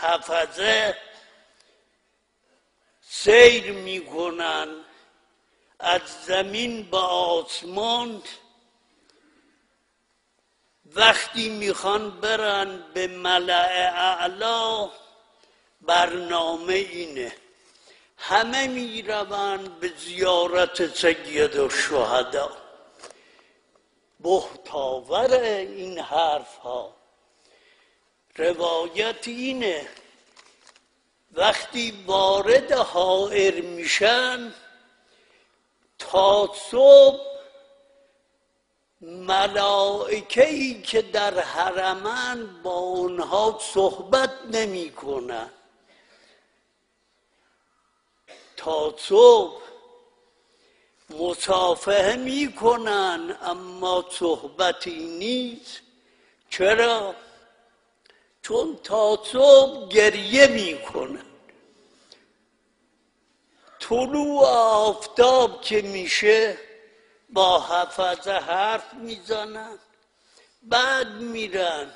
حفظه سیر میکنن از زمین به آسمان، وقتی میخوان برن به ملأ اعلا برنامه اینه، همه میروند به زیارت سید الشهدا. بهتاور این حرف ها روایت اینه وقتی وارد حائر میشن تا صبح ملائکه‌ای که در حرمن با اونها صحبت نمی کنن، تا صبح مصافحه می کنن اما صحبتی نیست. چرا؟ چون تا صبح گریه می کنن. طلوع آفتاب که میشه با حفظه حرف میزنن، بعد میرن.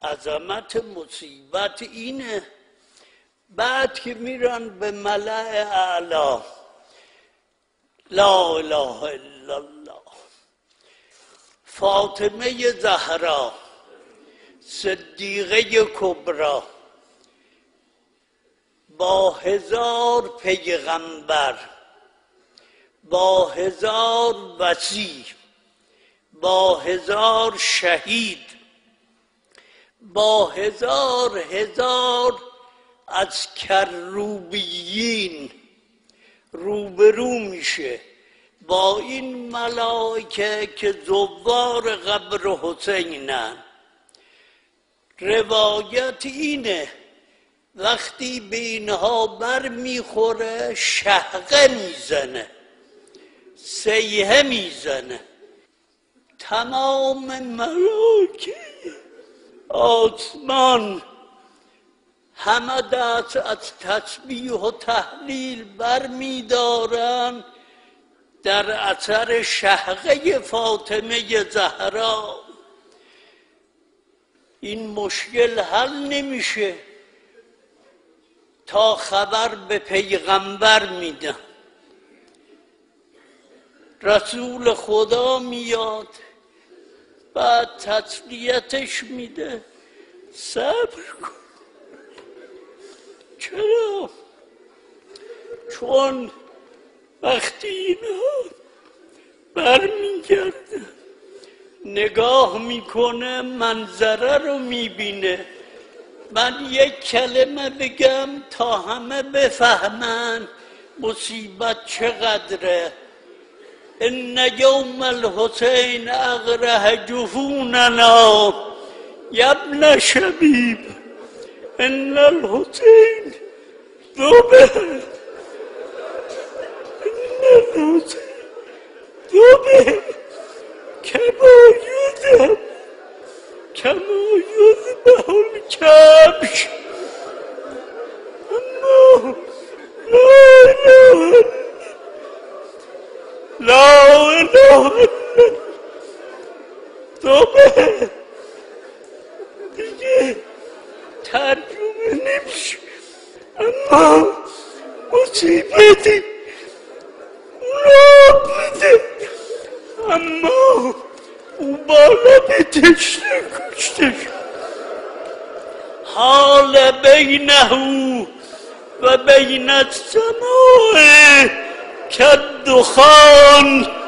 عظمت مصیبت اینه بعد که میرن به ملأ اعلا، لا اله الا الله، فاطمه زهرا صدیقه کبری با 1000 پیغمبر، با 1000 وصی، با 1000 شهید، با 1000 از کروبیین روبرو میشه با این ملائکه که زوار قبر حسینن. روایت اینه وقتی به اینها بر میخوره شهقه میزنه، سیحه میزنه. تمام ملائکه آسمان همه دست از تسبیح و تهلیل بر میدارن در اثر شهقه فاطمه زهرا. این مشکل حل نمیشه تا خبر به پیغمبر میدن. رسول خدا میاد بعد تسلیتش میده صبر کن. چرا؟ چون وقتی اینها برمیگرده نگاه میکنه منظره رو میبینه. من یک کلمه بگم تا همه بفهمن مصیبت چقدره. ان یوم الحسین اغره جفوننا یبن شبیب ان الحسین ذبح ان الحسین ذبح کما یذبح الکبش. اما لا اله الا ذبح دیگه ترجمه نمیشه. اما مصیبتی اونا بده، اما او بالا به تشنه کشته شد. حال بینه و بین السماء کالدخان